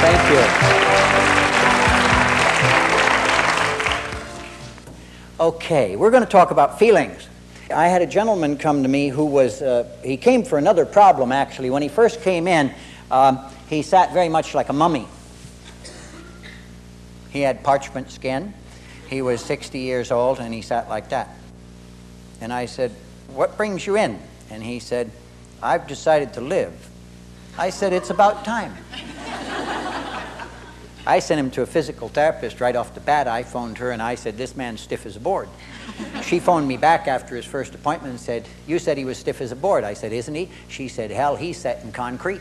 Thank you. Okay, we're going to talk about feelings. I had a gentleman come to me who was, he came for another problem actually. When he first came in, he sat very much like a mummy. He had parchment skin. He was 60 years old and he sat like that. And I said, "What brings you in?" And he said, "I've decided to live." I said, "It's about time." I sent him to a physical therapist right off the bat. I phoned her and I said, "This man's stiff as a board." She phoned me back after his first appointment and said, "You said he was stiff as a board." I said, "Isn't he?" She said, "Hell, he's set in concrete."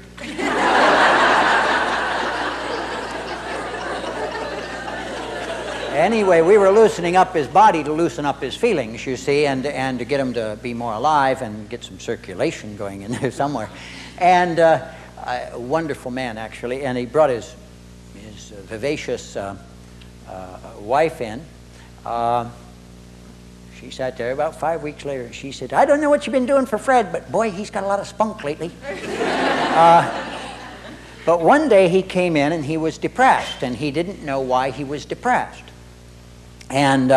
Anyway, we were loosening up his body to loosen up his feelings, you see, and to get him to be more alive and get some circulation going in there somewhere. And a wonderful man, actually, and he brought his vivacious wife in. She sat there. About 5 weeks later, and she said, "I don't know what you've been doing for Fred, but boy, he's got a lot of spunk lately." But one day he came in and he was depressed, and he didn't know why he was depressed. And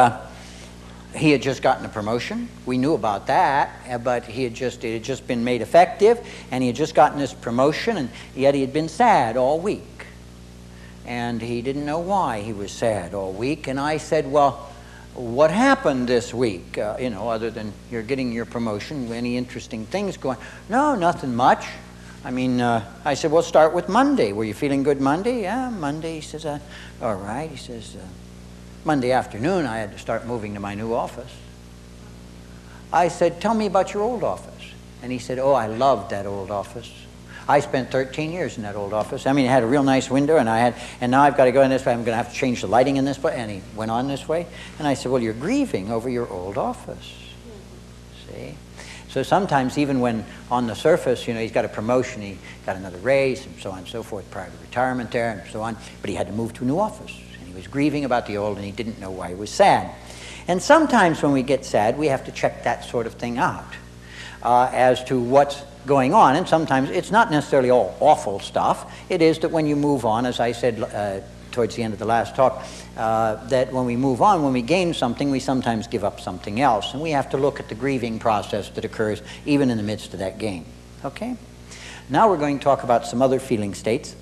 he had just gotten a promotion. We knew about that, but it had just been made effective, and he had just gotten this promotion, and yet he had been sad all week. And he didn't know why he was sad all week. And I said, "Well, what happened this week? Other than you're getting your promotion, any interesting things going?" "No, nothing much." I mean, I said, "Well, start with Monday. Were you feeling good Monday?" "Yeah, Monday." He says, "All right." He says, "Monday afternoon, I had to start moving to my new office." I said, "Tell me about your old office." And he said, "Oh, I loved that old office. I spent 13 years in that old office. I mean, it had a real nice window, and now I've got to go in this way. I'm going to have to change the lighting in this way." And he went on this way. And I said, "Well, you're grieving over your old office." See? So sometimes, even when on the surface, he's got a promotion, he got another raise, and so on and so forth, prior to retirement there, and so on, but he had to move to a new office. And he was grieving about the old, and he didn't know why he was sad. And sometimes when we get sad, we have to check that sort of thing out as to what's going on. And sometimes it's not necessarily all awful stuff. It is that when you move on, as I said towards the end of the last talk, that when we move on, when we gain something, we sometimes give up something else. And we have to look at the grieving process that occurs even in the midst of that gain. Okay? Now we're going to talk about some other feeling states.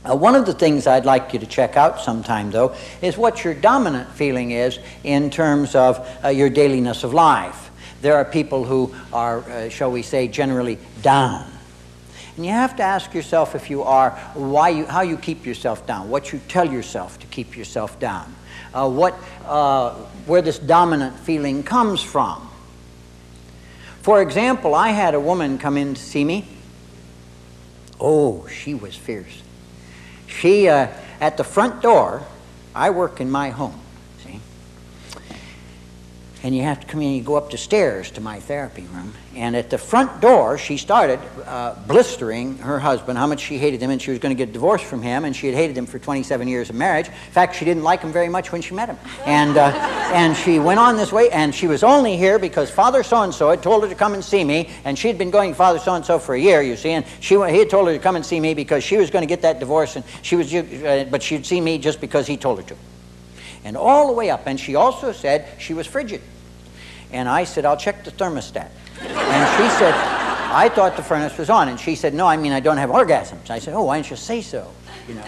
One of the things I'd like you to check out sometime, though, is what your dominant feeling is in terms of your dailiness of life. There are people who are, shall we say, generally down. And you have to ask yourself, if you are, how you keep yourself down, what you tell yourself to keep yourself down, where this dominant feeling comes from. For example, I had a woman come in to see me. Oh, she was fierce. She, at the front door, I work in my home, see? And you have to come in, you go up the stairs to my therapy room. And at the front door, she started blistering her husband, how much she hated him, and she was going to get divorced from him, and she had hated him for 27 years of marriage. In fact, she didn't like him very much when she met him. And she went on this way, and she was only here because Father so-and-so had told her to come and see me, and she'd been going to Father so-and-so for a year, you see, and he had told her to come and see me because she was going to get that divorce, and but she'd see me just because he told her to. And all the way up, and she also said she was frigid. And I said, "I'll check the thermostat." And she said, "I thought the furnace was on." And she said, "No, I mean, I don't have orgasms." I said, "Oh, why didn't you say so?" Yeah.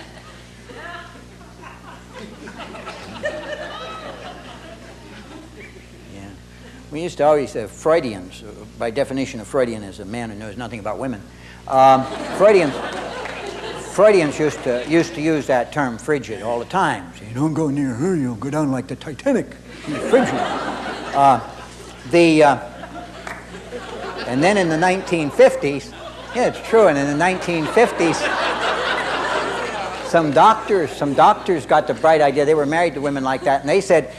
We used to always have Freudians. By definition, a Freudian is a man who knows nothing about women. Freudians used to use that term, frigid, all the time. So, "You don't go near her, you'll go down like the Titanic. She's frigid." And then in the 1950s, yeah, it's true, and in the 1950s, some doctors got the bright idea. They were married to women like that, and they said,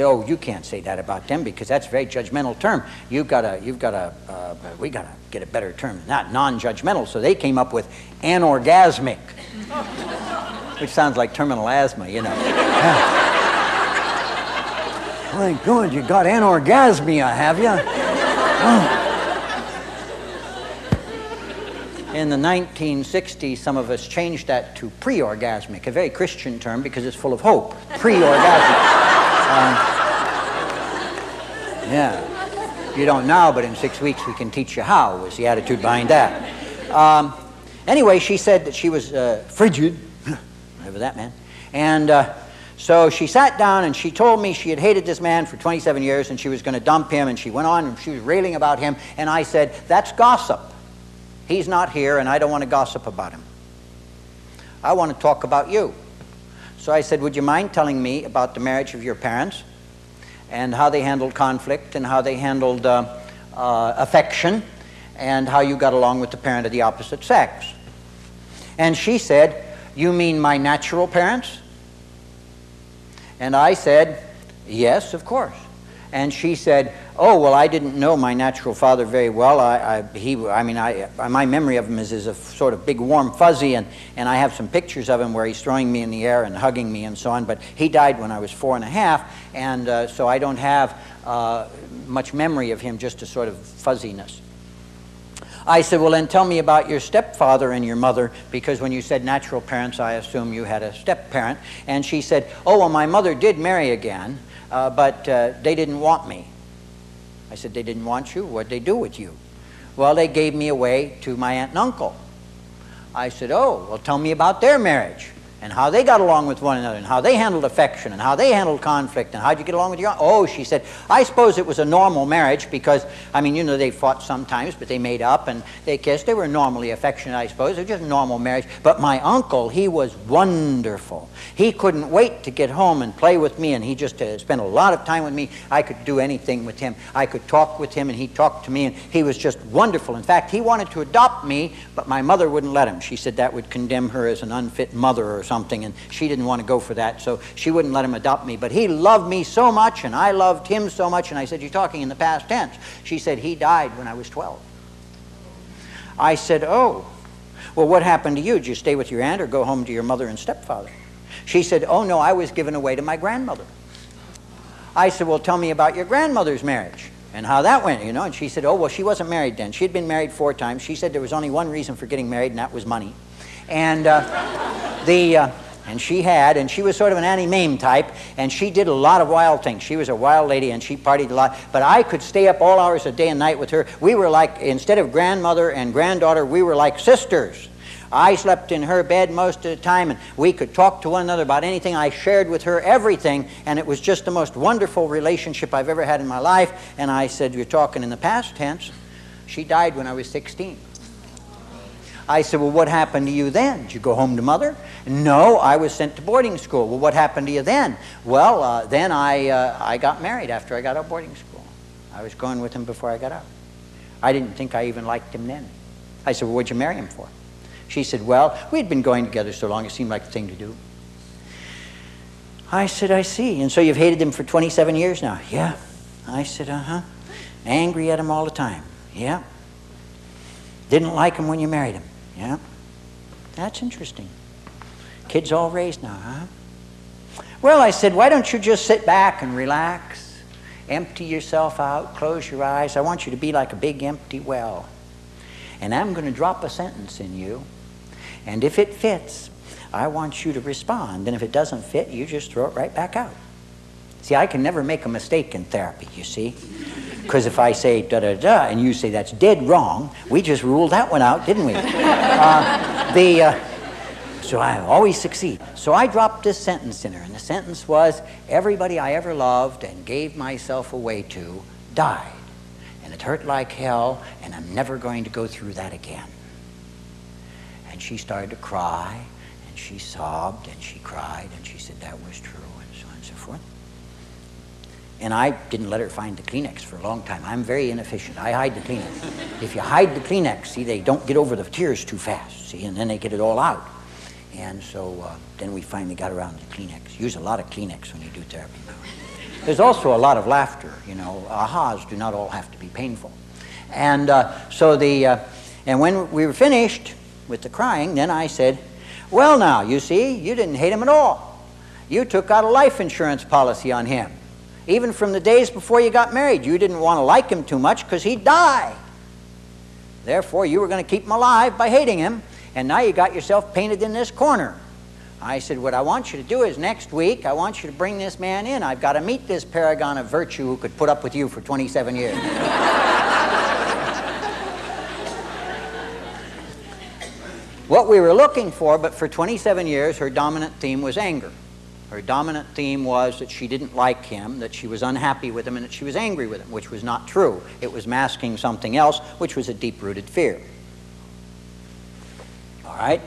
"Oh, you can't say that about them because that's a very judgmental term. We gotta get a better term than that, non-judgmental." So they came up with anorgasmic, which sounds like terminal asthma, My God, you got anorgasmia, have you? In the 1960s, some of us changed that to pre-orgasmic, a very Christian term because it's full of hope. Pre-orgasmic. Yeah. You don't now, but in 6 weeks we can teach you how, was the attitude behind that. Anyway, she said that she was frigid, whatever that meant, and so she sat down and she told me she had hated this man for 27 years and she was going to dump him, and she went on and she was railing about him, and I said, that's gossip. He's not here and I don't want to gossip about him. I want to talk about you. So I said, would you mind telling me about the marriage of your parents and how they handled conflict and how they handled affection and how you got along with the parent of the opposite sex? And she said, you mean my natural parents? And I said, yes, of course. And she said, oh, well, I didn't know my natural father very well. My memory of him is a sort of big warm fuzzy, and I have some pictures of him where he's throwing me in the air and hugging me and so on, but he died when I was 4.5, and so I don't have much memory of him, just a sort of fuzziness. I said, well, then tell me about your stepfather and your mother, because when you said natural parents, I assume you had a step-parent. And she said, oh, well, my mother did marry again, but they didn't want me. I said, they didn't want you? What'd they do with you? Well, they gave me away to my aunt and uncle. I said, oh, well, tell me about their marriage and how they got along with one another and how they handled affection and how they handled conflict and how'd you get along with your... Oh, she said, I suppose it was a normal marriage because, I mean, you know, they fought sometimes, but they made up and they kissed. They were normally affectionate, I suppose. It was just a normal marriage. But my uncle, he was wonderful. He couldn't wait to get home and play with me, and he just spent a lot of time with me. I could do anything with him. I could talk with him, and he talked to me, and he was just wonderful. In fact, he wanted to adopt me, but my mother wouldn't let him. She said that would condemn her as an unfit mother or something, and she didn't want to go for that, so she wouldn't let him adopt me. But he loved me so much, and I loved him so much. And I said, you're talking in the past tense. She said, he died when I was 12. I said, oh, well, what happened to you? Did you stay with your aunt or go home to your mother and stepfather? She said, oh, no, I was given away to my grandmother. I said, well, tell me about your grandmother's marriage and how that went, you know. And she said, oh, well, she wasn't married then. She had been married 4 times. She said there was only one reason for getting married, and that was money. And and she was sort of an Annie Mame type, and she did a lot of wild things. She was a wild lady, and she partied a lot. But I could stay up all hours of day and night with her. We were like, instead of grandmother and granddaughter, we were like sisters. I slept in her bed most of the time, and we could talk to one another about anything. I shared with her everything, and it was just the most wonderful relationship I've ever had in my life. And I said, you're talking in the past tense. She died when I was 16. I said, well, what happened to you then? Did you go home to mother? No, I was sent to boarding school. Well, what happened to you then? Well, then I got married after I got out of boarding school. I was going with him before I got out. I didn't think I even liked him then. I said, well, what'd you marry him for? She said, well, we'd been going together so long it seemed like the thing to do. I said, I see. And so you've hated him for 27 years now? Yeah. I said, uh-huh. Angry at him all the time? Yeah. Didn't like him when you married him? Yeah. That's interesting. Kids all raised now, huh? Well, I said, why don't you just sit back and relax, empty yourself out, close your eyes. I want you to be like a big empty well. And I'm going to drop a sentence in you. And if it fits, I want you to respond. And if it doesn't fit, you just throw it right back out. See, I can never make a mistake in therapy, you see. Because if I say da-da-da and you say that's dead wrong, we just ruled that one out, didn't we? So I always succeed. So I dropped this sentence in her, and the sentence was, everybody I ever loved and gave myself away to died. And it hurt like hell, and I'm never going to go through that again. And she started to cry, and she sobbed, and she cried, and she said that was true, and so on and so forth. And I didn't let her find the Kleenex for a long time. I'm very inefficient. I hide the Kleenex. If you hide the Kleenex, see, they don't get over the tears too fast, see, and then they get it all out. And so then we finally got around to Kleenex. Use a lot of Kleenex when you do therapy now. There's also a lot of laughter, you know. Ahas do not all have to be painful. And and when we were finished with the crying, then I said, well now, you see, you didn't hate him at all. You took out a life insurance policy on him. Even from the days before you got married, you didn't want to like him too much because he'd die. Therefore, you were going to keep him alive by hating him, and now you got yourself painted in this corner. I said, what I want you to do is next week, I want you to bring this man in. I've got to meet this paragon of virtue who could put up with you for 27 years. What we were looking for, but for 27 years, her dominant theme was anger. Her dominant theme was that she didn't like him, that she was unhappy with him, and that she was angry with him, which was not true. It was masking something else, which was a deep-rooted fear. All right?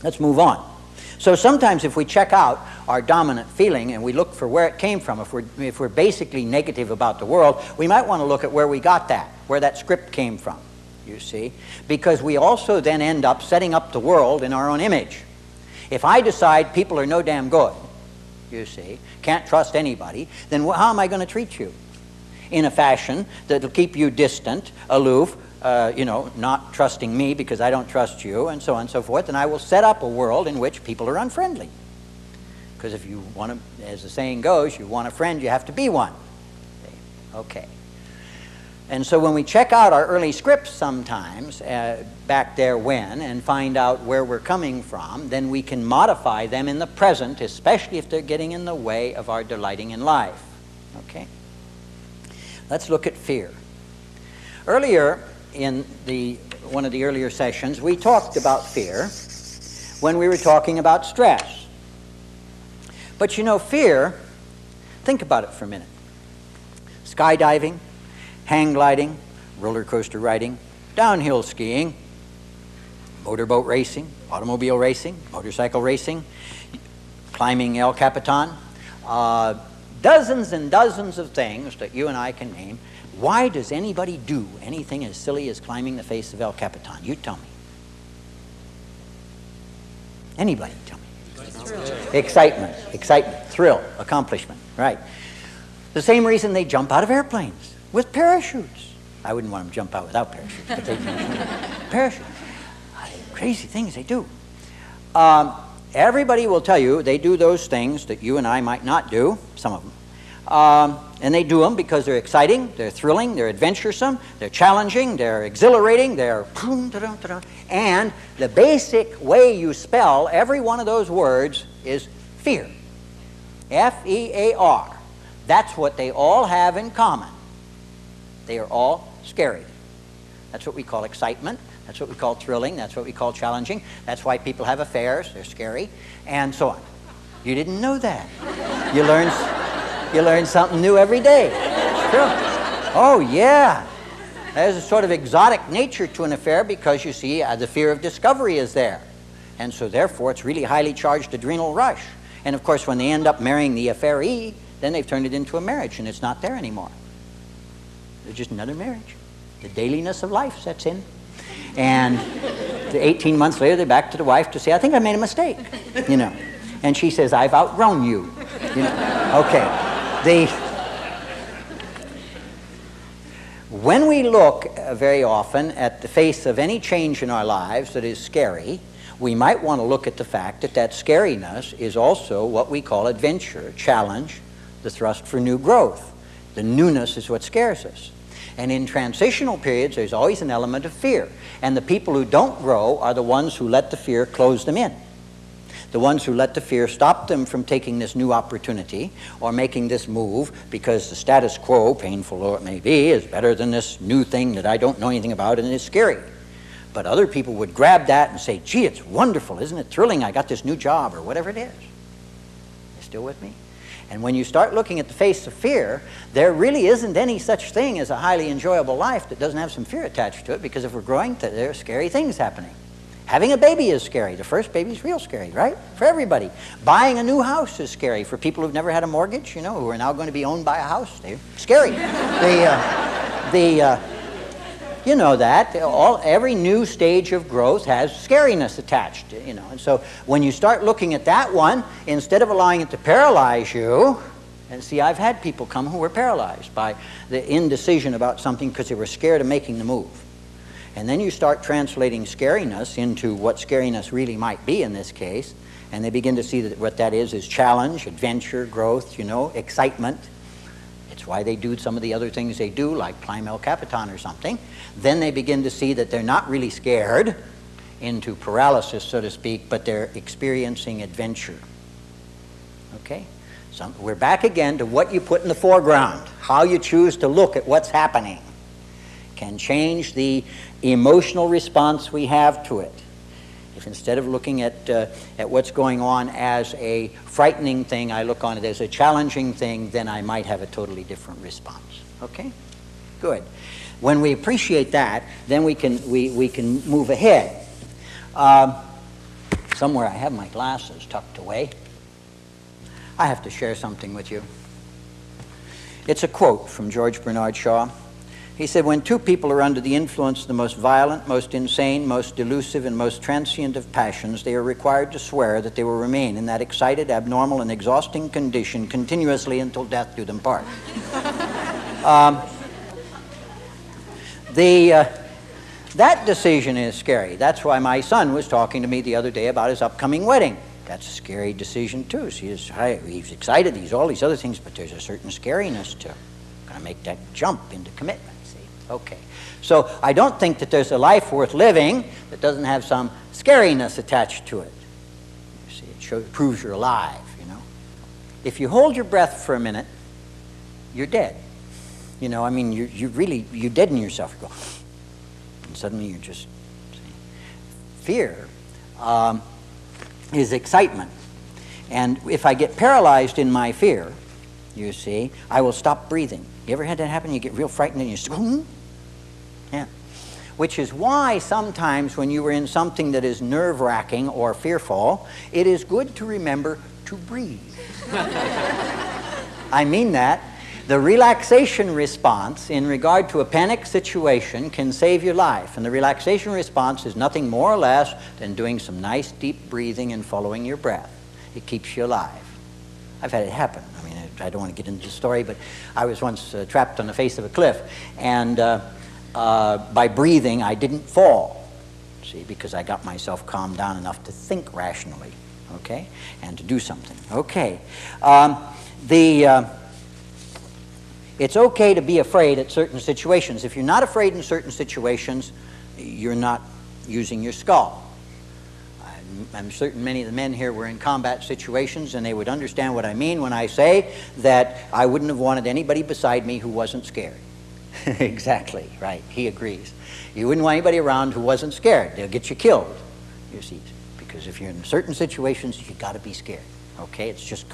Let's move on. So sometimes if we check out our dominant feeling and we look for where it came from, if we're basically negative about the world, we might want to look at where we got that, where that script came from, you see? Because we also then end up setting up the world in our own image. If I decide people are no damn good, you see, can't trust anybody, then how am I going to treat you? In a fashion that will keep you distant, aloof, not trusting me because I don't trust you, and so on and so forth, and I will set up a world in which people are unfriendly. Because if you want to, as the saying goes, you want a friend, you have to be one. Okay. And so when we check out our early scripts sometimes, back there when, and find out where we're coming from, then we can modify them in the present, especially if they're getting in the way of our delighting in life. Okay? Let's look at fear. Earlier, in one of the earlier sessions, we talked about fear when we were talking about stress. But you know, fear, think about it for a minute. Skydiving, hang gliding, roller coaster riding, downhill skiing, motorboat racing, automobile racing, motorcycle racing, climbing El Capitan, dozens and dozens of things that you and I can name. Why does anybody do anything as silly as climbing the face of El Capitan? You tell me. Anybody tell me. Excitement, thrill, accomplishment, right. The same reason they jump out of airplanes with parachutes. I wouldn't want them to jump out without parachutes, but they parachutes. Crazy things they do. Everybody will tell you they do those things that you and I might not do, some of them. And they do them because they're exciting, they're thrilling, they're adventuresome, they're challenging, they're exhilarating, they're... And the basic way you spell every one of those words is fear. F-E-A-R. That's what they all have in common. They are all scary. That's what we call excitement. That's what we call thrilling. That's what we call challenging. That's why people have affairs. They're scary. And so on. You didn't know that. You learn something new every day. True. Oh, yeah. There's a sort of exotic nature to an affair because, you see, the fear of discovery is there. And so, therefore, it's really highly charged adrenal rush. And, of course, when they end up marrying the affairee, then they've turned it into a marriage, and it's not there anymore. It's just another marriage. The dailiness of life sets in. And 18 months later, they're back to the wife to say, I think I made a mistake, you know. And she says, I've outgrown you. You know? Okay. When we look very often at the face of any change in our lives that is scary, we might want to look at the fact that that scariness is also what we call adventure, challenge, the thrust for new growth. The newness is what scares us. And in transitional periods, there's always an element of fear. And the people who don't grow are the ones who let the fear close them in. The ones who let the fear stop them from taking this new opportunity or making this move because the status quo, painful though it may be, is better than this new thing that I don't know anything about and is scary. But other people would grab that and say, gee, it's wonderful, isn't it thrilling? I got this new job or whatever it is. You still with me? And when you start looking at the face of fear, there really isn't any such thing as a highly enjoyable life that doesn't have some fear attached to it, because if we're growing, there are scary things happening. Having a baby is scary. The first baby is real scary, right? For everybody. Buying a new house is scary. For people who've never had a mortgage, you know, who are now going to be owned by a house, they're scary. You know that. Every new stage of growth has scariness attached, you know. And so when you start looking at that one, instead of allowing it to paralyze you, and see, I've had people come who were paralyzed by the indecision about something because they were scared of making the move. And then you start translating scariness into what scariness really might be in this case, and they begin to see that what that is challenge, adventure, growth, you know, excitement. It's why they do some of the other things they do, like climb El Capitan or something. Then they begin to see that they're not really scared into paralysis, so to speak, but they're experiencing adventure. Okay? So we're back again to what you put in the foreground. How you choose to look at what's happening can change the emotional response we have to it. If instead of looking at what's going on as a frightening thing, I look on it as a challenging thing, then I might have a totally different response. Okay? Good. When we appreciate that, then we can move ahead. Somewhere I have my glasses tucked away. I have to share something with you. It's a quote from George Bernard Shaw. He said, when two people are under the influence of the most violent, most insane, most delusive, and most transient of passions, they are required to swear that they will remain in that excited, abnormal, and exhausting condition continuously until death do them part. That decision is scary. That's why my son was talking to me the other day about his upcoming wedding. That's a scary decision too. See, he's excited, he's all these other things, but there's a certain scariness to kind of make that jump into commitment. Okay, so I don't think that there's a life worth living that doesn't have some scariness attached to it. You see, it proves you're alive, you know. If you hold your breath for a minute, you're dead. You know, I mean, you deaden yourself. You go, and suddenly you're just, see. Fear is excitement. And if I get paralyzed in my fear, you see, I will stop breathing. You ever had that happen? You get real frightened and you just, yeah. Which is why sometimes when you are in something that is nerve-wracking or fearful, it is good to remember to breathe. I mean that. The relaxation response in regard to a panic situation can save your life. And the relaxation response is nothing more or less than doing some nice deep breathing and following your breath. It keeps you alive. I've had it happen. I mean, I don't want to get into the story, but I was once trapped on the face of a cliff, and by breathing, I didn't fall, see, because I got myself calmed down enough to think rationally, okay, and to do something. Okay. It's okay to be afraid at certain situations. If you're not afraid in certain situations, you're not using your skull. I'm certain many of the men here were in combat situations, and they would understand what I mean when I say that I wouldn't have wanted anybody beside me who wasn't scared. Exactly, right. He agrees. You wouldn't want anybody around who wasn't scared. They'll get you killed, you see, because if you're in certain situations, you've got to be scared. Okay, it's just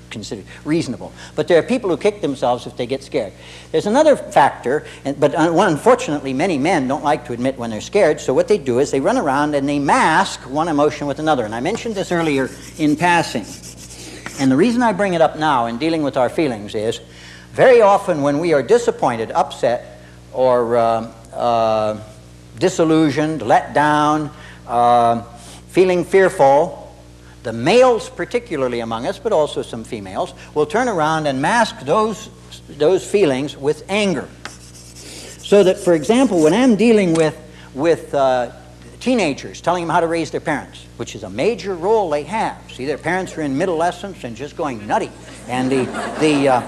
considered reasonable. But there are people who kick themselves if they get scared. There's another factor, but unfortunately many men don't like to admit when they're scared, so what they do is they run around and they mask one emotion with another. And I mentioned this earlier in passing. And the reason I bring it up now in dealing with our feelings is very often when we are disappointed, upset, or disillusioned, let down, feeling fearful, the males, particularly among us, but also some females, will turn around and mask those feelings with anger. So that, for example, when I'm dealing with teenagers, telling them how to raise their parents, which is a major role they have. See, their parents are in middle-lessons and just going nutty, and they're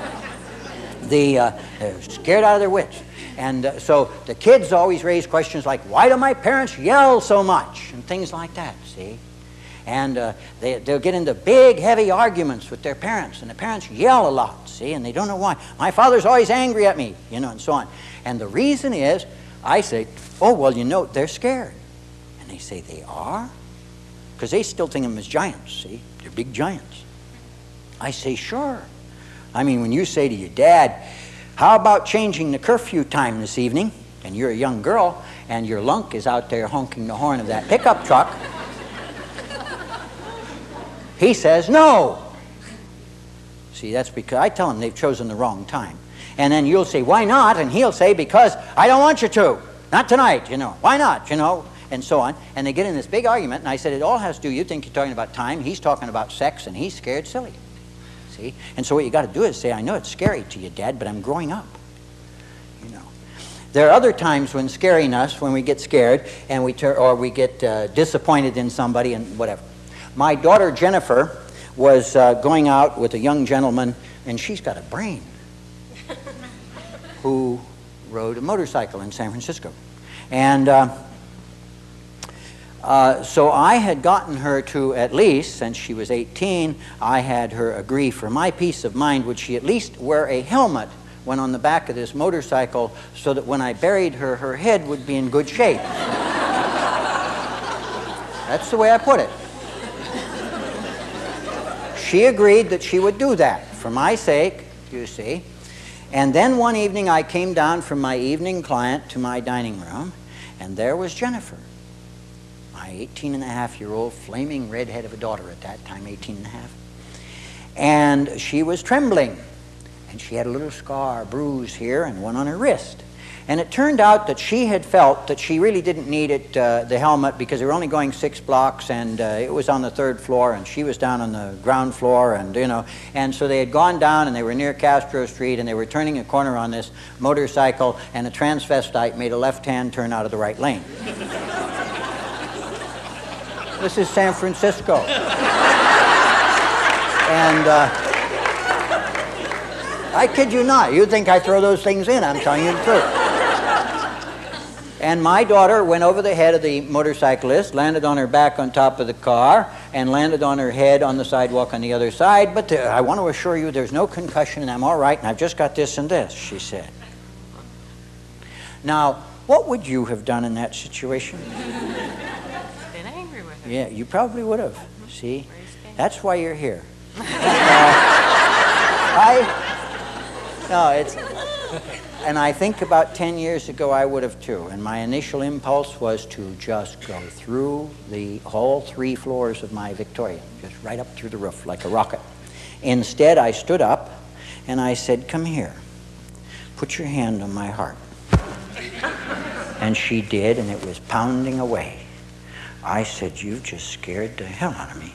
scared out of their wits. And so the kids always raise questions like, why do my parents yell so much? And things like that, see? And they'll get into big, heavy arguments with their parents, and the parents yell a lot, see, and they don't know why. My father's always angry at me, you know, and so on. And the reason is, I say, oh, well, you know, they're scared. And they say, they are? Because they still think of them as giants, see? They're big giants. I say, sure. I mean, when you say to your dad, how about changing the curfew time this evening? And you're a young girl, and your lunk is out there honking the horn of that pickup truck. He says no. See, that's because I tell him they've chosen the wrong time. And then you'll say, why not? And he'll say, because I don't want you to. Not tonight, you know. Why not, you know? And so on. And they get in this big argument, and I said, it all has to do, you think you're talking about time, he's talking about sex, and he's scared silly. See? And so what you got to do is say, I know it's scary to you, Dad, but I'm growing up. You know. There are other times when scariness, when we get scared, and we get disappointed in somebody and whatever. My daughter Jennifer was going out with a young gentleman, and she's got a brain. who rode a motorcycle in San Francisco. And so I had gotten her to, at least, since she was 18, I had her agree for my peace of mind, would she at least wear a helmet when on the back of this motorcycle so that when I buried her, her head would be in good shape. That's the way I put it. She agreed that she would do that for my sake, you see. And then one evening I came down from my evening client to my dining room, and there was Jennifer, my 18-and-a-half-year-old flaming redhead of a daughter at that time, 18-and-a-half. And she was trembling, and she had a little scar, bruise here, and one on her wrist. And it turned out that she had felt that she really didn't need it, the helmet, because they were only going 6 blocks, and it was on the 3rd floor, and she was down on the ground floor, and and so they had gone down, and they were near Castro Street, and they were turning a corner on this motorcycle, and a transvestite made a left-hand turn out of the right lane. This is San Francisco. And I kid you not. You'd think I throw those things in. I'm telling you the truth. And my daughter went over the head of the motorcyclist, landed on her back on top of the car, and landed on her head on the sidewalk on the other side. But I want to assure you there's no concussion, and I'm all right, and I've just got this and this, she said. Now, what would you have done in that situation? Been angry with her. Yeah, you probably would have. See? That's why you're here. And I think about 10 years ago I would have too. And my initial impulse was to just go through the whole 3 floors of my Victoria, just right up through the roof like a rocket. Instead, I stood up and I said, "Come here. Put your hand on my heart." And she did, and it was pounding away. I said, "You've just scared the hell out of me.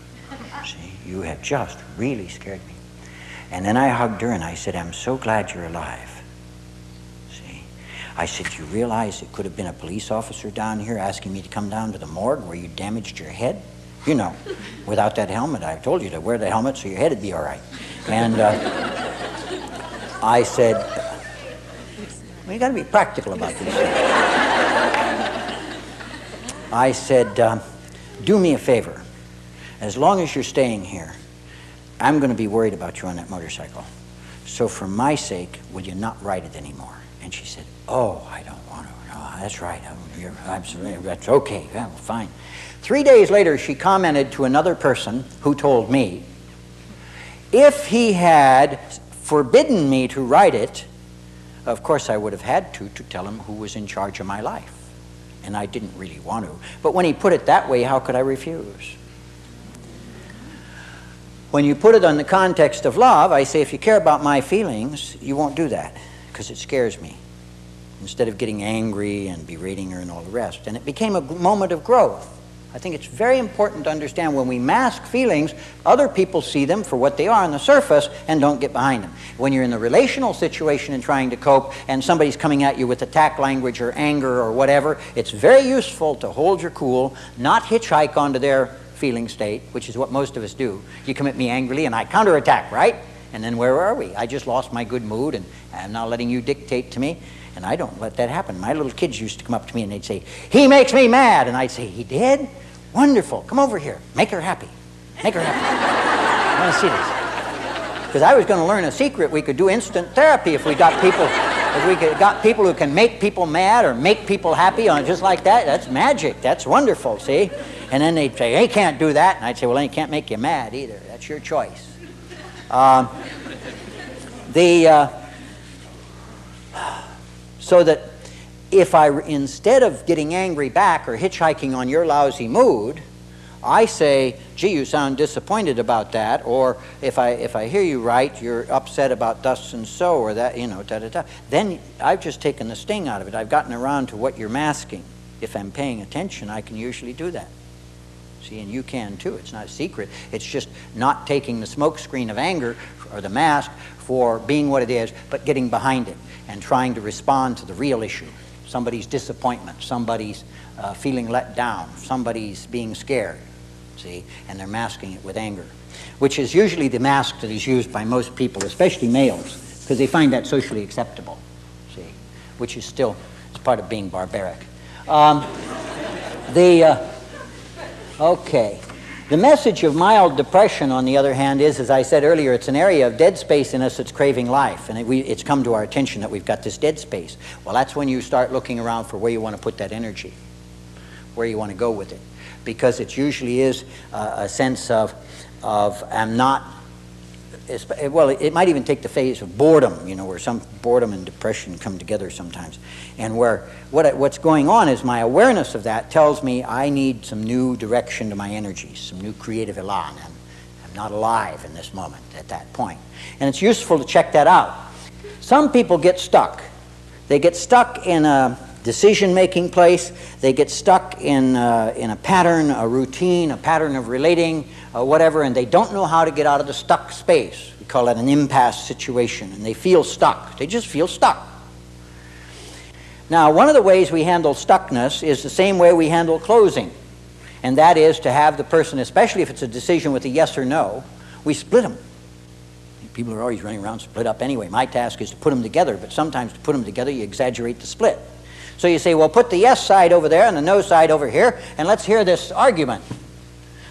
See, you have just really scared me." And then I hugged her and I said, "I'm so glad you're alive." See, I said, "You realize it could have been a police officer down here asking me to come down to the morgue where you damaged your head? You know, without that helmet, I told you to wear the helmet so your head would be all right." And I said, well, you got to be practical about these things. I said, "Do me a favor. As long as you're staying here, I'm going to be worried about you on that motorcycle. So for my sake, will you not ride it anymore?" And she said, "Oh, I don't want to. No, that's right. That's okay. Yeah, well, fine." 3 days later, she commented to another person who told me, if he had forbidden me to ride it, of course I would have had to tell him who was in charge of my life. And I didn't really want to. But when he put it that way, how could I refuse? When you put it on the context of love, I say, if you care about my feelings, you won't do that, because it scares me, instead of getting angry and berating her and all the rest. And it became a moment of growth. I think it's very important to understand when we mask feelings, other people see them for what they are on the surface and don't get behind them. When you're in a relational situation and trying to cope and somebody's coming at you with attack language or anger or whatever, it's very useful to hold your cool, not hitchhike onto their feeling state, which is what most of us do. You come at me angrily and I counterattack, right? And then where are we? I just lost my good mood and I'm now letting you dictate to me. And I don't let that happen. My little kids used to come up to me and they'd say, "He makes me mad." And I'd say, "He did? Wonderful. Come over here. Make her happy. Make her happy." I want to see this. Because I was going to learn a secret. We could do instant therapy if we got people, who can make people mad or make people happy on just like that. That's magic. That's wonderful, see? And then they'd say, "He can't do that." And I'd say, "Well, then he can't make you mad either. That's your choice." So that if instead of getting angry back or hitchhiking on your lousy mood, I say, "Gee, you sound disappointed about that," or if I hear you right, you're upset about thus and so, or that, da-da-da. Then I've just taken the sting out of it. I've gotten around to what you're masking. If I'm paying attention, I can usually do that. See, and you can too. It's not a secret. It's just not taking the smoke screen of anger or the mask for being what it is, but getting behind it and trying to respond to the real issue. Somebody's disappointment, somebody's feeling let down, somebody's being scared, see, and they're masking it with anger, which is usually the mask that is used by most people, especially males, because they find that socially acceptable, see. which is still it's part of being barbaric. Okay. The message of mild depression, on the other hand, is, as I said earlier, it's an area of dead space in us that's craving life. And it's come to our attention that we've got this dead space. Well, that's when you start looking around for where you want to put that energy, where you want to go with it. Because it usually is a sense of I'm not, well, it might even take the phase of boredom, you know, where some boredom and depression come together sometimes. And where what's going on is my awareness of that tells me I need some new direction to my energies, some new creative elan. I'm not alive in this moment at that point. And it's useful to check that out. Some people get stuck. They get stuck in a decision-making place. They get stuck in a pattern, a routine, a pattern of relating, whatever, and they don't know how to get out of the stuck space. We call that an impasse situation, and they feel stuck. They just feel stuck. Now, one of the ways we handle stuckness is the same way we handle closing, and that is to have the person, especially if it's a decision with a yes or no, we split them. People are always running around split up anyway. My task is to put them together, but sometimes to put them together, you exaggerate the split. So you say, well, put the yes side over there and the no side over here, and let's hear this argument.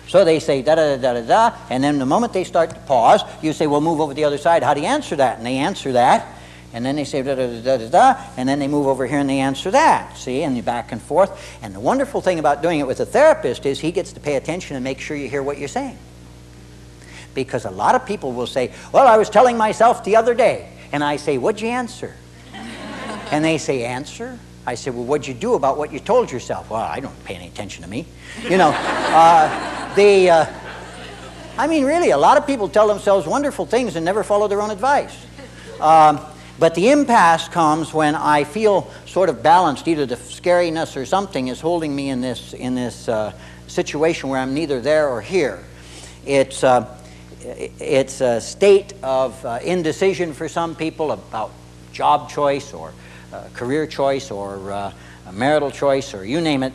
So they say da-da-da-da-da, and then the moment they start to pause, you say, well, move over the other side. How do you answer that? And they answer that. And then they say da-da-da-da-da, and then they move over here and they answer that. See, and you back and forth. And the wonderful thing about doing it with a therapist is he gets to pay attention and make sure you hear what you're saying. Because a lot of people will say, well, I was telling myself the other day. And I say, what'd you answer? And they say, answer? I said, well, what'd you do about what you told yourself? Well, I don't pay any attention to me. You know, I mean, really, a lot of people tell themselves wonderful things and never follow their own advice. But the impasse comes when I feel sort of balanced. Either the scariness or something is holding me in this situation where I'm neither there or here. It's a state of indecision for some people about job choice or career choice or a marital choice or you name it,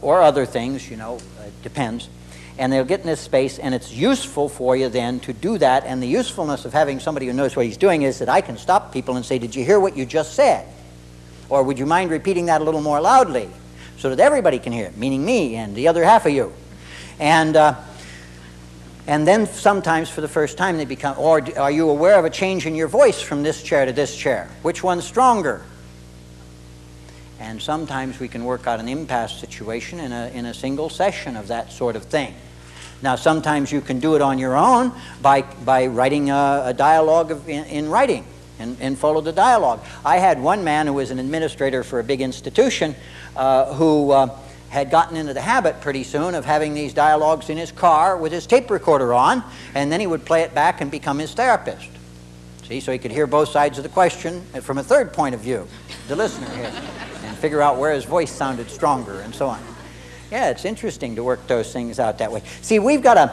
or other things, you know, it depends. And they'll get in this space, and it's useful for you then to do that. And the usefulness of having somebody who knows what he's doing is that I can stop people and say, did you hear what you just said? Or would you mind repeating that a little more loudly so that everybody can hear it, meaning me and the other half of you. And then sometimes for the first time they become, or are you aware of a change in your voice from this chair to this chair? Which one's stronger? And sometimes we can work out an impasse situation in a single session of that sort of thing. Now, sometimes you can do it on your own by writing a dialogue in writing and follow the dialogue. I had one man who was an administrator for a big institution who had gotten into the habit pretty soon of having these dialogues in his car with his tape recorder on, and then he would play it back and become his therapist. See, so he could hear both sides of the question from a third point of view, the listener here, and figure out where his voice sounded stronger and so on. Yeah, it's interesting to work those things out that way. See, we've got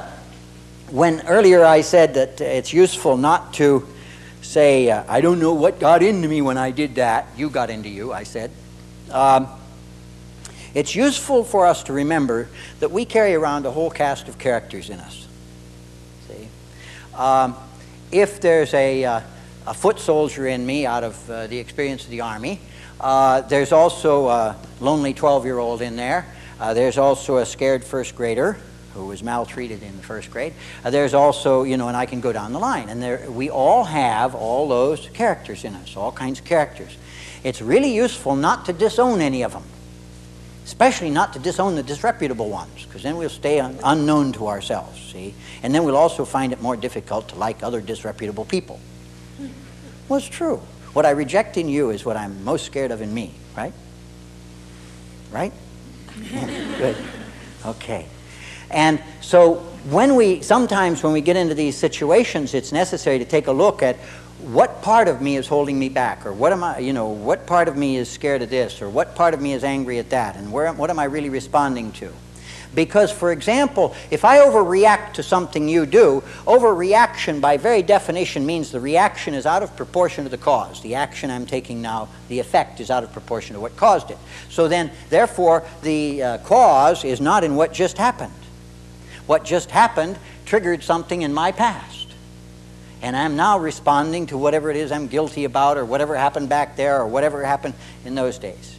when earlier I said that it's useful not to say, I don't know what got into me when I did that. You got into you, I said. It's useful for us to remember that we carry around a whole cast of characters in us. See? If there's a foot soldier in me out of the experience of the Army, there's also a lonely 12-year-old in there. There's also a scared first grader who was maltreated in the first grade. There's also, you know, and I can go down the line. And we all have all those characters in us, all kinds of characters. It's really useful not to disown any of them, especially not to disown the disreputable ones, because then we'll stay unknown to ourselves, see? And then we'll also find it more difficult to like other disreputable people. Well, it's true. What I reject in you is what I'm most scared of in me, right? Right? Yeah, good. Okay. And so sometimes when we get into these situations, it's necessary to take a look at what part of me is holding me back, or what part of me is scared of this, or what part of me is angry at that, and what am I really responding to? Because, for example, if I overreact to something you do, overreaction by very definition means the reaction is out of proportion to the cause. The action I'm taking now, the effect is out of proportion to what caused it. So then, therefore, the cause is not in what just happened. What just happened triggered something in my past. And I'm now responding to whatever it is I'm guilty about, or whatever happened back there, or whatever happened in those days.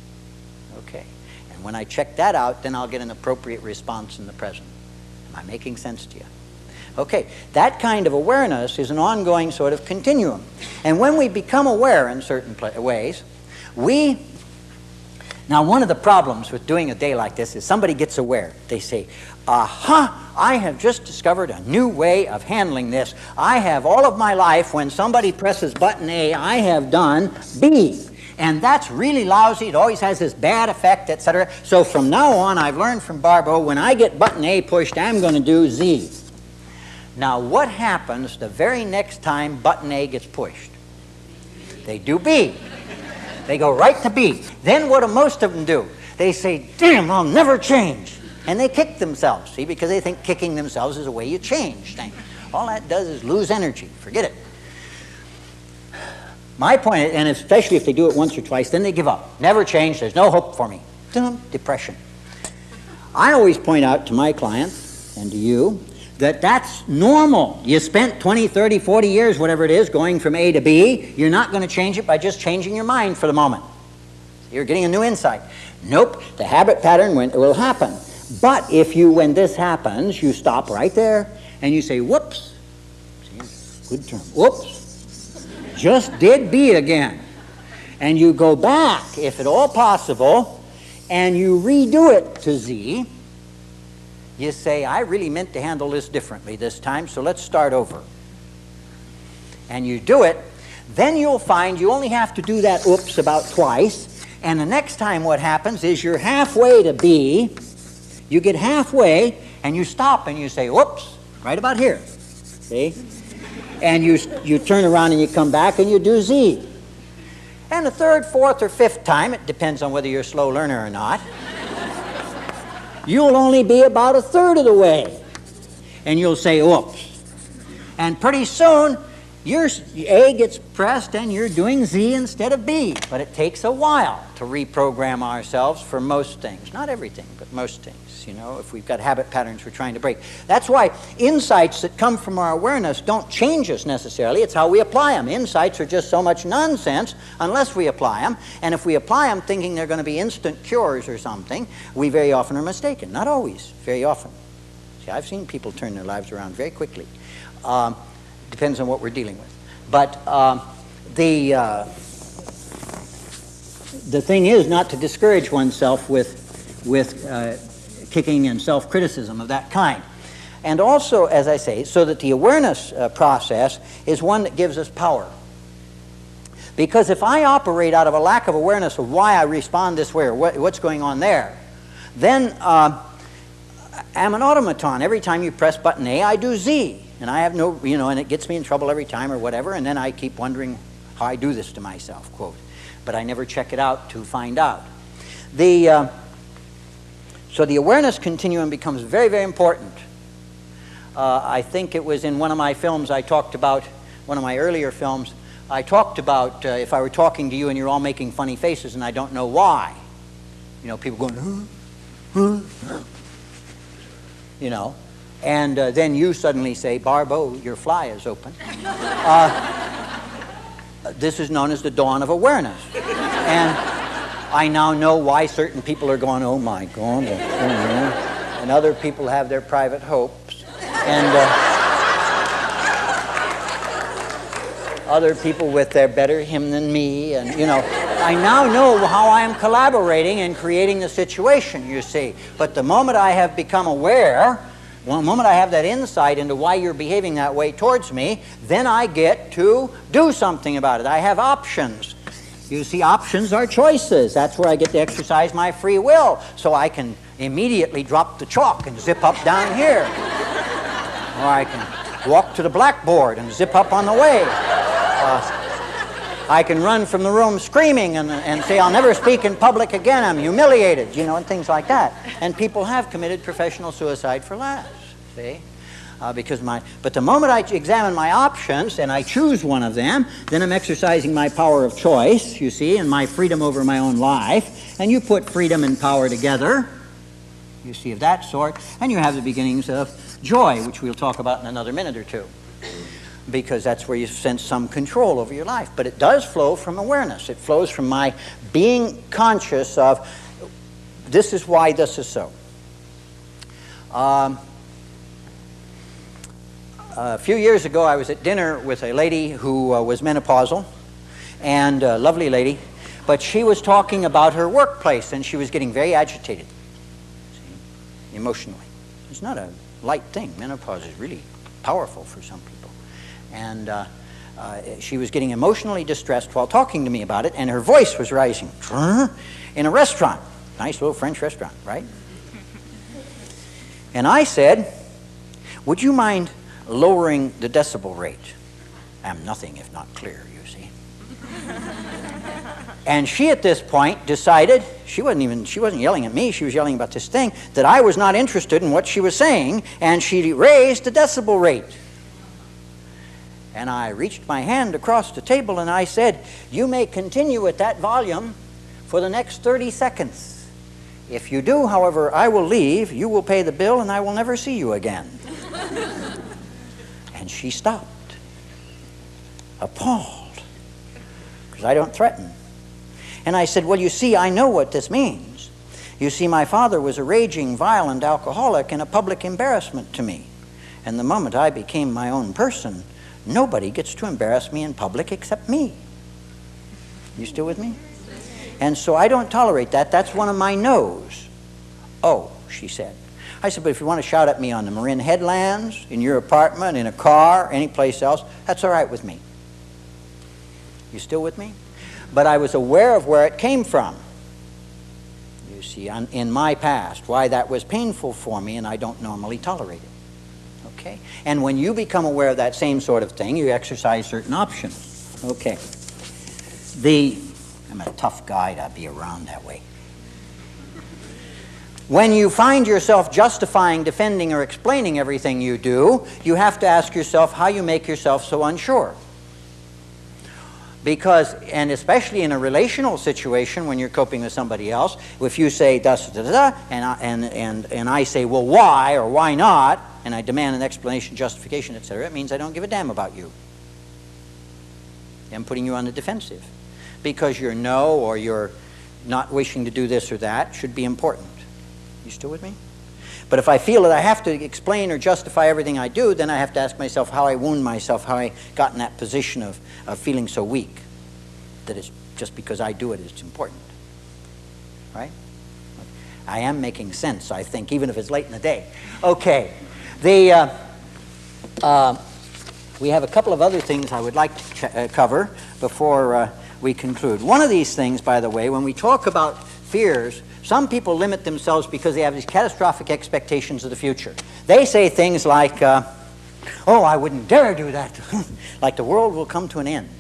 Okay. And when I check that out, then I'll get an appropriate response in the present. Am I making sense to you? Okay. That kind of awareness is an ongoing sort of continuum. And when we become aware in certain ways, now, one of the problems with doing a day like this is somebody gets aware. They say, aha, I have just discovered a new way of handling this. I have all of my life, when somebody presses button A, I have done B. And that's really lousy. It always has this bad effect, etc. So from now on, I've learned from Barbeau, when I get button A pushed, I'm going to do Z. Now, what happens the very next time button A gets pushed? They do B. They go right to B. Then what do most of them do? They say, damn, I'll never change. And they kick themselves, see, because they think kicking themselves is a way you change things. All that does is lose energy. Forget it. My point, and especially if they do it once or twice, then they give up. Never change. There's no hope for me. Depression. I always point out to my clients and to you that that's normal. You spent 20, 30, 40 years, whatever it is, going from A to B. You're not going to change it by just changing your mind for the moment. You're getting a new insight. Nope, the habit pattern will happen. But if you, when this happens, you stop right there and you say, whoops. See, good term. Whoops. Just did B again. And you go back, if at all possible, and you redo it to Z. You say, I really meant to handle this differently this time, so let's start over. And you do it, then you'll find you only have to do that oops about twice, and the next time what happens is you're halfway to B, you get halfway, and you stop and you say, whoops, right about here, see? And you turn around and you come back and you do Z. And the third, fourth, or fifth time, it depends on whether you're a slow learner or not, you'll only be about a third of the way. And you'll say, oops. And pretty soon, your A gets pressed and you're doing Z instead of B. But it takes a while to reprogram ourselves for most things. Not everything, but most things. You know, if we've got habit patterns we're trying to break. That's why insights that come from our awareness don't change us necessarily. It's how we apply them. Insights are just so much nonsense unless we apply them. And if we apply them thinking they're going to be instant cures or something, we very often are mistaken. Not always, very often. See, I've seen people turn their lives around very quickly. Depends on what we're dealing with. But the thing is not to discourage oneself with kicking and self-criticism of that kind. And also, as I say, so that the awareness process is one that gives us power. Because if I operate out of a lack of awareness of why I respond this way or what's going on there, then I'm an automaton. Every time you press button A, I do Z. And I have no, you know, and it gets me in trouble every time or whatever, and then I keep wondering how I do this to myself, quote. But I never check it out to find out. So the awareness continuum becomes very, very important. I think it was in one of my films I talked about, one of my earlier films, I talked about if I were talking to you and you're all making funny faces and I don't know why. You know, people going, you know. And then you suddenly say, Barbeau, your fly is open. This is known as the dawn of awareness. And I now know why certain people are going, oh my God. And other people have their private hopes. And other people with their better him than me. And, you know, I now know how I am collaborating and creating the situation, you see. But the moment I have become aware, the moment I have that insight into why you're behaving that way towards me, then I get to do something about it. I have options. You see, options are choices. That's where I get to exercise my free will. So I can immediately drop the chalk and zip up down here. Or I can walk to the blackboard and zip up on the way. I can run from the room screaming and say, I'll never speak in public again, I'm humiliated, you know, and things like that. And people have committed professional suicide for laughs, see? But the moment I examine my options and I choose one of them, then I'm exercising my power of choice, you see, and my freedom over my own life. And you put freedom and power together, you see, of that sort, and you have the beginnings of joy, which we'll talk about in another minute or two. because that's where you sense some control over your life. But it does flow from awareness. It flows from my being conscious of this is why this is so. A few years ago, I was at dinner with a lady who was menopausal, and a lovely lady, but she was talking about her workplace, and she was getting very agitated, see, emotionally. It's not a light thing. Menopause is really powerful for some people. And she was getting emotionally distressed while talking to me about it, and her voice was rising in a restaurant, nice little French restaurant, right? And I said, would you mind lowering the decibel rate? I'm nothing if not clear, you see. And she at this point decided, she wasn't yelling at me, she was yelling about this thing, that I was not interested in what she was saying, and she raised the decibel rate. And I reached my hand across the table and I said, you may continue at that volume for the next 30 seconds. If you do, however, I will leave, you will pay the bill, and I will never see you again. And she stopped, appalled, because I don't threaten. And I said, well, you see, I know what this means. You see, my father was a raging, violent alcoholic and a public embarrassment to me. And the moment I became my own person, nobody gets to embarrass me in public except me. You still with me? And so I don't tolerate that. That's one of my no's. Oh, she said. I said, but if you want to shout at me on the Marin Headlands, in your apartment, in a car, any place else, that's all right with me. You still with me? But I was aware of where it came from. You see, in my past, why that was painful for me, and I don't normally tolerate it. Okay? And when you become aware of that same sort of thing, you exercise certain options. Okay. I'm a tough guy to be around that way. When you find yourself justifying, defending, or explaining everything you do, you have to ask yourself how you make yourself so unsure. Because, and especially in a relational situation when you're coping with somebody else, if you say da da da da, and I say, well, why or why not, and I demand an explanation, justification, etc., it means I don't give a damn about you. I'm putting you on the defensive. Because your no or your not wishing to do this or that should be important. You still with me? But if I feel that I have to explain or justify everything I do, then I have to ask myself how I wound myself, how I got in that position of feeling so weak, that it's just because I do it, it's important. Right? I am making sense, I think, even if it's late in the day. Okay. We have a couple of other things I would like to cover before we conclude. One of these things, by the way, when we talk about fears, some people limit themselves because they have these catastrophic expectations of the future. They say things like, oh, I wouldn't dare do that, like the world will come to an end.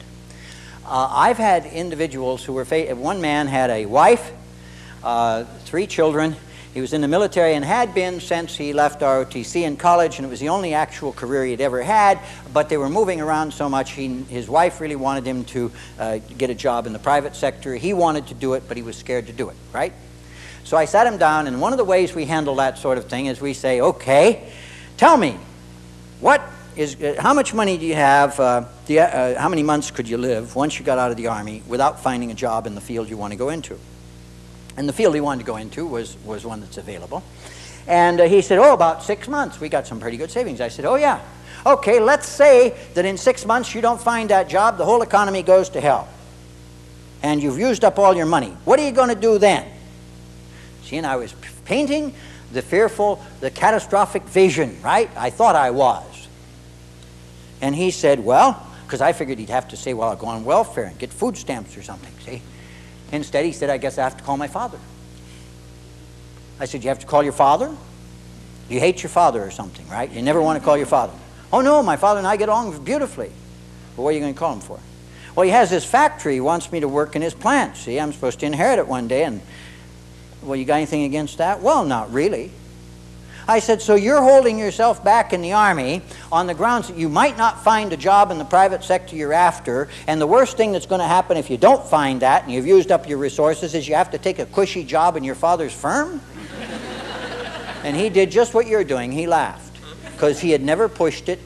I've had individuals who were, one man had a wife, 3 children. He was in the military and had been since he left ROTC in college, and it was the only actual career he'd ever had, but they were moving around so much, his wife really wanted him to get a job in the private sector. He wanted to do it, but he was scared to do it, right? So I sat him down, and one of the ways we handle that sort of thing is we say, okay, tell me, how much money do you have, how many months could you live once you got out of the Army without finding a job in the field you want to go into? And the field he wanted to go into was one that's available. And he said, oh, about 6 months. We got some pretty good savings. I said, oh, yeah. Okay, let's say that in 6 months you don't find that job, the whole economy goes to hell. And you've used up all your money. What are you going to do then? See, and I was painting the fearful, the catastrophic vision, right? I thought I was. And he said, well, because I figured he'd have to say, well, I'll go on welfare and get food stamps or something, see? Instead, he said, I guess I have to call my father. I said, you have to call your father? You hate your father or something, right? You never want to call your father. Oh, no, my father and I get along beautifully. Well, what are you going to call him for? Well, he has this factory. He wants me to work in his plant. See, I'm supposed to inherit it one day. And, well, you got anything against that? Well, not really. I said, so you're holding yourself back in the Army on the grounds that you might not find a job in the private sector you're after, and the worst thing that's going to happen if you don't find that and you've used up your resources is you have to take a cushy job in your father's firm? And he did just what you're doing. He laughed because he had never pushed it.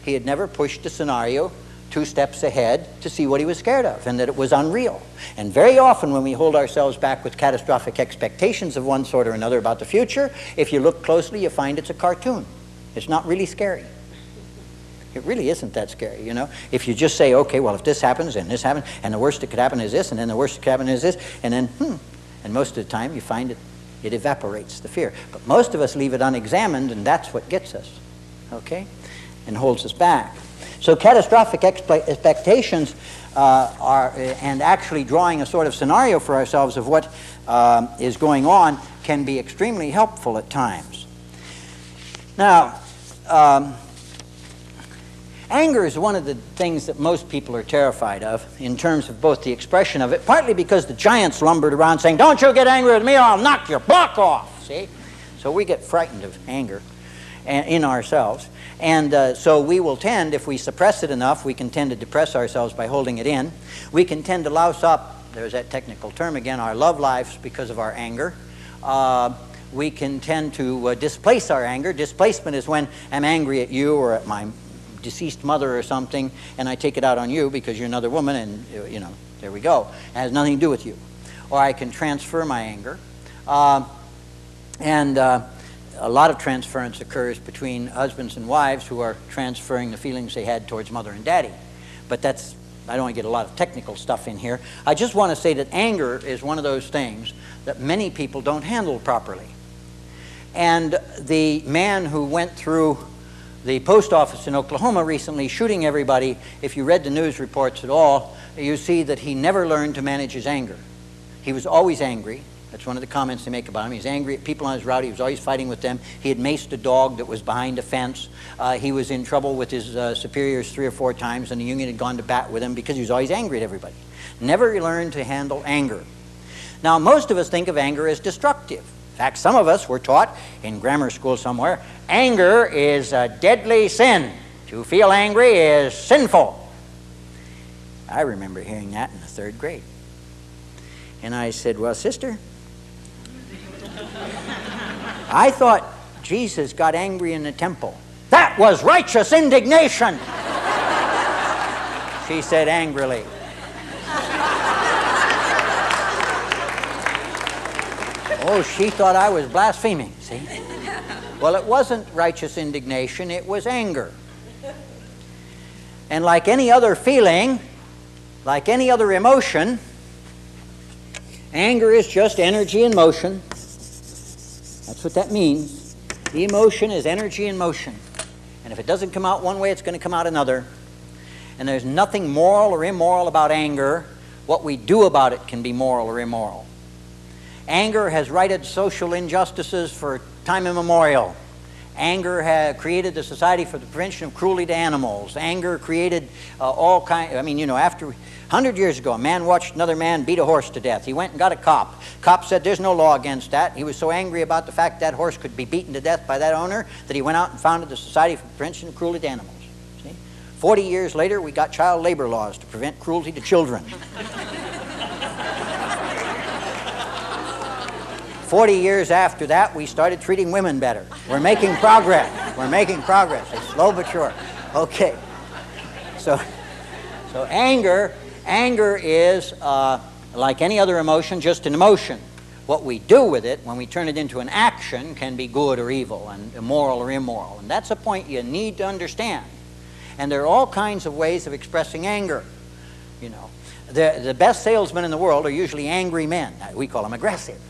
he had never pushed the scenario 2 steps ahead to see what he was scared of, and that it was unreal. And very often when we hold ourselves back with catastrophic expectations of one sort or another about the future, if you look closely, you find it's a cartoon. It's not really scary. It really isn't that scary, you know. If you just say, okay, well, if this happens and this happens, and the worst that could happen is this, and then the worst that could happen is this, and then, and most of the time you find it evaporates the fear. But most of us leave it unexamined, and that's what gets us, okay, and holds us back. So catastrophic expectations and actually drawing a sort of scenario for ourselves of what is going on can be extremely helpful at times. Now, anger is one of the things that most people are terrified of in terms of both the expression of it, partly because the giants lumbered around saying, "Don't you get angry with me or I'll knock your block off," see? So we get frightened of anger in ourselves. And so we will tend, if we suppress it enough, we can tend to depress ourselves by holding it in. We can tend to louse up, there's that technical term again, our love lives because of our anger. We can tend to displace our anger. Displacement is when I'm angry at you or at my deceased mother or something, and I take it out on you because you're another woman, and, you know, there we go. It has nothing to do with you. Or I can transfer my anger. A lot of transference occurs between husbands and wives who are transferring the feelings they had towards mother and daddy. But that's, I don't want to get a lot of technical stuff in here. I just want to say that anger is one of those things that many people don't handle properly. And the man who went through the post office in Oklahoma recently shooting everybody, if you read the news reports at all, you see that he never learned to manage his anger. He was always angry. That's one of the comments they make about him. He was angry at people on his route. He was always fighting with them. He had maced a dog that was behind a fence. He was in trouble with his superiors 3 or 4 times, and the union had gone to bat with him because he was always angry at everybody. Never learned to handle anger. Now, most of us think of anger as destructive. In fact, some of us were taught in grammar school somewhere, anger is a deadly sin. To feel angry is sinful. I remember hearing that in the 3rd grade. And I said, well, sister, I thought Jesus got angry in the temple. That was righteous indignation, she said angrily. Oh, she thought I was blaspheming, see? Well, it wasn't righteous indignation, it was anger. And like any other feeling, like any other emotion, anger is just energy in motion. That's what that means. The emotion is energy in motion. And if it doesn't come out one way, it's going to come out another. And there's nothing moral or immoral about anger. What we do about it can be moral or immoral. Anger has righted social injustices for time immemorial. Anger has created the Society for the Prevention of Cruelty to Animals. Anger created all kinds. I mean, you know, after 100 years ago, a man watched another man beat a horse to death. He went and got a cop. Cop said there's no law against that. He was so angry about the fact that horse could be beaten to death by that owner that he went out and founded the Society for the Prevention of Cruelty to Animals. See? 40 years later, we got child labor laws to prevent cruelty to children. 40 years after that, we started treating women better. We're making progress. We're making progress. It's slow but sure. Okay. So anger is like any other emotion, just an emotion. What we do with it when we turn it into an action can be good or evil and moral or immoral. And that's a point you need to understand. And there are all kinds of ways of expressing anger. You know, the best salesmen in the world are usually angry men. We call them aggressive.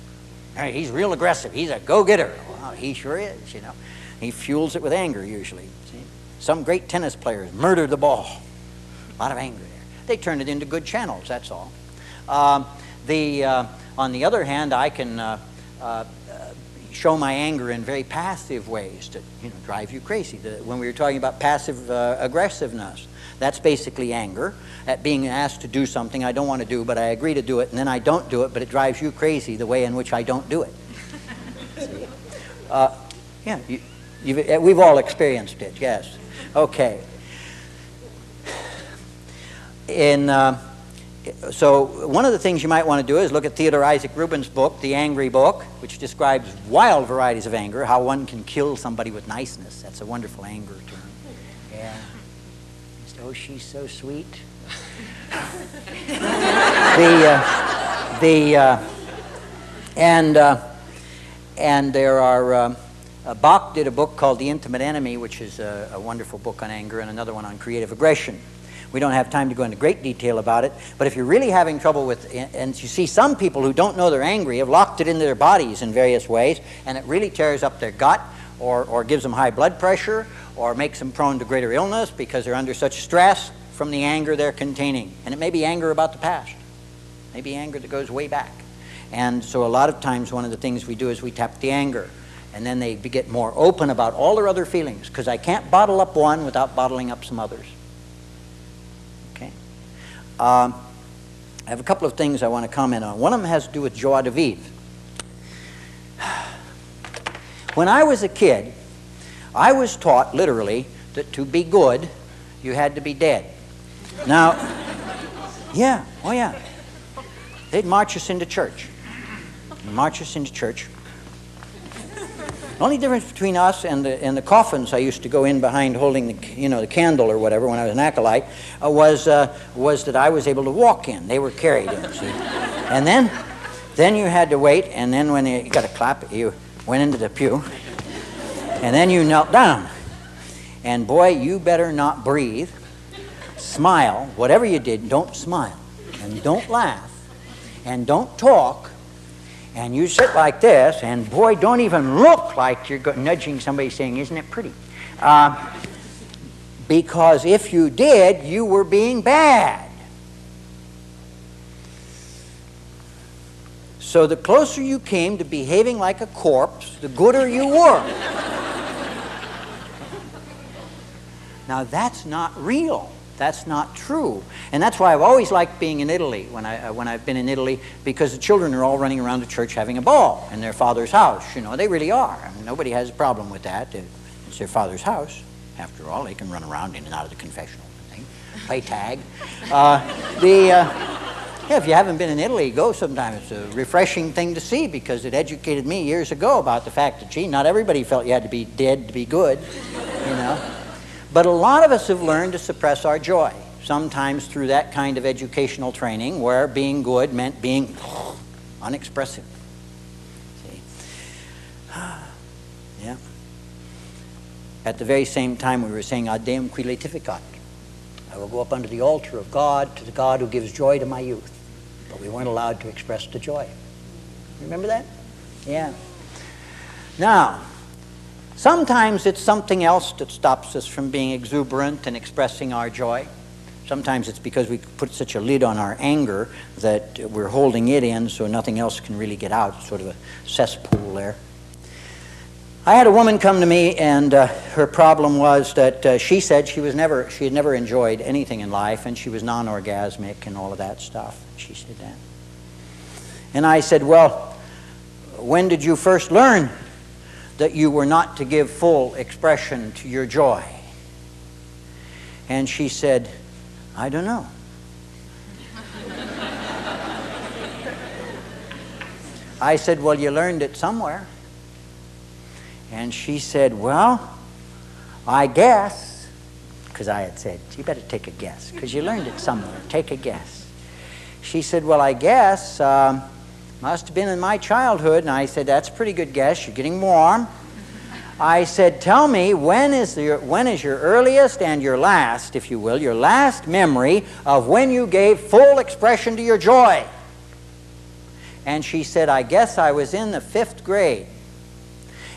He's real aggressive. He's a go-getter. Well, he sure is, you know. He fuels it with anger usually. See? Some great tennis players murder the ball. A lot of anger there. They turn it into good channels, that's all. On the other hand, I can show my anger in very passive ways to, you know, drive you crazy. When we were talking about passive aggressiveness, that's basically anger at being asked to do something I don't want to do, but I agree to do it, and then I don't do it, but it drives you crazy the way in which I don't do it. Yeah, we've all experienced it, yes. Okay. So one of the things you might want to do is look at Theodore Isaac Rubin's book, The Angry Book, which describes wild varieties of anger, how one can kill somebody with niceness. That's a wonderful anger term. Yeah. Oh, she's so sweet. And there are, Bach did a book called The Intimate Enemy, which is a wonderful book on anger, and another one on creative aggression. We don't have time to go into great detail about it, but if you're really having trouble with, and you see some people who don't know they're angry have locked it into their bodies in various ways, and it really tears up their gut, or gives them high blood pressure, or makes them prone to greater illness because they're under such stress from the anger they're containing. And it may be anger about the past, maybe anger that goes way back. And so a lot of times one of the things we do is we tap the anger, and then they get more open about all their other feelings, because I can't bottle up one without bottling up some others. Okay? I have a couple of things I want to comment on. One of them has to do with joie de vivre. When I was a kid, I was taught literally that to be good, you had to be dead. Now, yeah, oh yeah. They'd march us into church. March us into church. The only difference between us and the coffins I used to go in behind holding the candle or whatever when I was an acolyte was that I was able to walk in. They were carried in, see. And then you had to wait, and then when you got a clap, you went into the pew, and then you knelt down. And boy, you better not breathe, smile, whatever you did, don't smile, and don't laugh, and don't talk, and you sit like this, and boy, don't even look like you're nudging somebody saying, isn't it pretty? Because if you did, you were being bad. So the closer you came to behaving like a corpse, the gooder you were. Now that's not real. That's not true. And that's why I've always liked being in Italy when I've been in Italy, because the children are all running around the church having a ball in their father's house. You know, they really are. I mean, nobody has a problem with that. It's their father's house. After all, they can run around in and out of the confessional thing, play tag. Yeah, if you haven't been in Italy, go sometime. It's a refreshing thing to see, because it educated me years ago about the fact that, gee, not everybody felt you had to be dead to be good, you know. But a lot of us have learned to suppress our joy, sometimes through that kind of educational training where being good meant being unexpressive. See? Yeah. At the very same time we were saying, Ad Deum qui laetificat. I will go up under the altar of God, to the God who gives joy to my youth. But we weren't allowed to express the joy. Remember that? Yeah. Now, sometimes it's something else that stops us from being exuberant and expressing our joy. Sometimes it's because we put such a lid on our anger that we're holding it in so nothing else can really get out. It's sort of a cesspool there. I had a woman come to me, and her problem was that she said she had never enjoyed anything in life, and she was non-orgasmic and all of that stuff. She said that. And I said, well, when did you first learn that you were not to give full expression to your joy? And she said, I don't know. I said, well, you learned it somewhere. And she said, well, I guess, because I had said, you better take a guess, because you learned it somewhere. Take a guess. She said, well, I guess must have been in my childhood. And I said, that's a pretty good guess. You're getting warm. I said, tell me, when is your earliest and your last, if you will, your last memory of when you gave full expression to your joy? And she said, I guess I was in the 5th grade.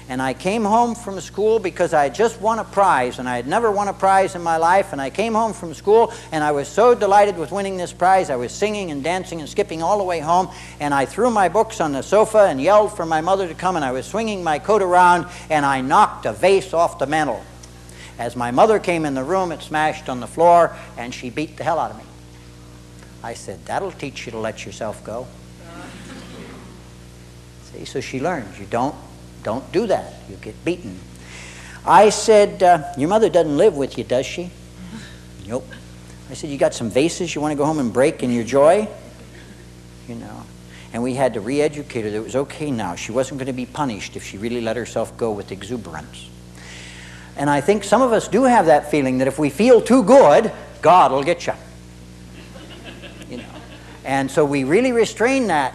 And I came home from school because I had just won a prize, and I had never won a prize in my life. And I came home from school, and I was so delighted with winning this prize. I was singing and dancing and skipping all the way home, and I threw my books on the sofa and yelled for my mother to come, and I was swinging my coat around, and I knocked a vase off the mantel. As my mother came in the room, it smashed on the floor, and she beat the hell out of me. I said, that'll teach you to let yourself go. See, so she learns. You don't do that. You get beaten. I said, your mother doesn't live with you, does she? Nope. I said, you got some vases you want to go home and break in your joy? You know. And we had to re-educate her that it was okay now. She wasn't going to be punished if she really let herself go with exuberance. And I think some of us do have that feeling that if we feel too good, God will get you. You know. And so we really restrain that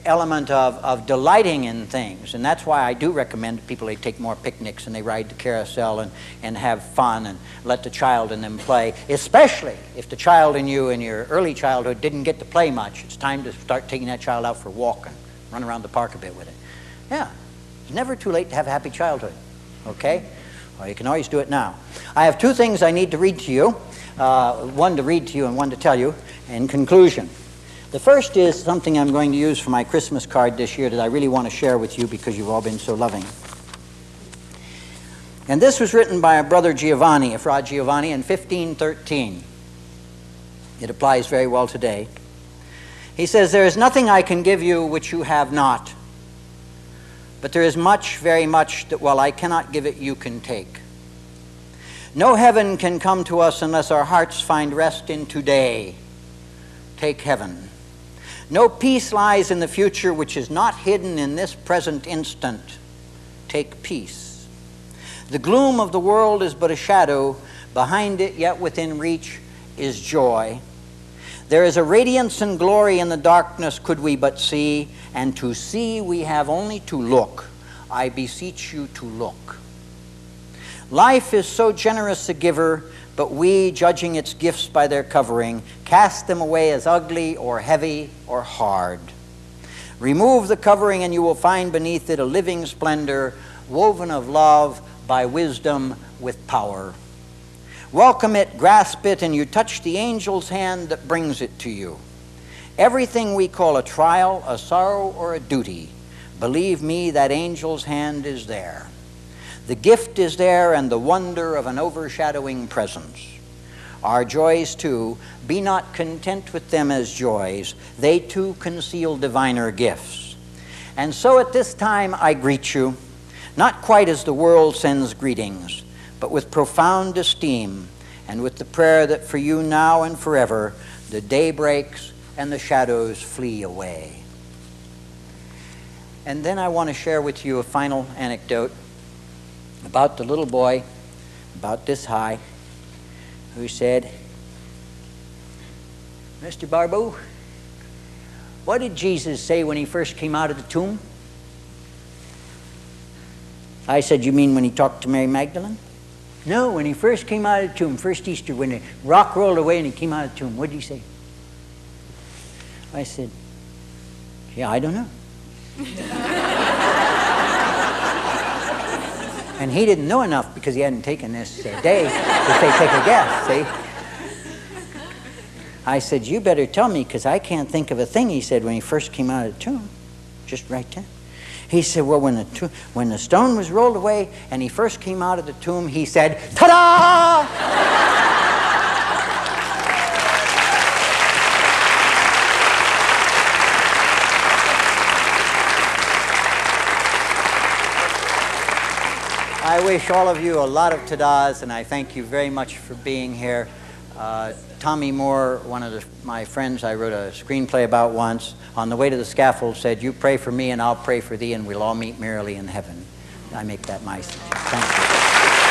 element of delighting in things. And that's why I do recommend to people they take more picnics and they ride the carousel and have fun and let the child in them play. Especially if the child in you in your early childhood didn't get to play much. It's time to start taking that child out for a walk and run around the park a bit with it. Yeah, it's never too late to have a happy childhood. Okay? Well, you can always do it now. I have two things I need to read to you. One to read to you and one to tell you in conclusion. The first is something I'm going to use for my Christmas card this year that I really want to share with you because you've all been so loving. And this was written by a brother Giovanni, Fra Giovanni, in 1513. It applies very well today. He says, "There is nothing I can give you which you have not, but there is much, very much, that while I cannot give it, you can take. No heaven can come to us unless our hearts find rest in today. Take heaven. No peace lies in the future which is not hidden in this present instant. Take peace. The gloom of the world is but a shadow. Behind it, yet within reach, is joy. There is a radiance and glory in the darkness could we but see, and to see we have only to look. I beseech you to look. Life is so generous a giver, but we, judging its gifts by their covering, cast them away as ugly or heavy or hard. Remove the covering and you will find beneath it a living splendor, woven of love by wisdom with power. Welcome it, grasp it, and you touch the angel's hand that brings it to you. Everything we call a trial, a sorrow, or a duty, believe me, that angel's hand is there. The gift is there and the wonder of an overshadowing presence. Our joys, too, be not content with them as joys. They, too, conceal diviner gifts. And so at this time I greet you, not quite as the world sends greetings, but with profound esteem and with the prayer that for you now and forever the day breaks and the shadows flee away." And then I want to share with you a final anecdote about the little boy, about this high, who said, "Mr. Barbeau, what did Jesus say when he first came out of the tomb?" I said, "You mean when he talked to Mary Magdalene?" "No, when he first came out of the tomb, first Easter, when the rock rolled away and he came out of the tomb, what did he say?" I said, "Yeah, I don't know." And he didn't know enough because he hadn't taken this day to say, take a guess, see? I said, "You better tell me because I can't think of a thing he said when he first came out of the tomb." Just right then. He said, "Well, when the stone was rolled away and he first came out of the tomb, he said, 'Ta-da!'" I wish all of you a lot of ta-das, and I thank you very much for being here. Tommy Moore, one of my friends I wrote a screenplay about once, on the way to the scaffold said, "You pray for me and I'll pray for thee and we'll all meet merrily in heaven." I make that my suggestion. Thank you.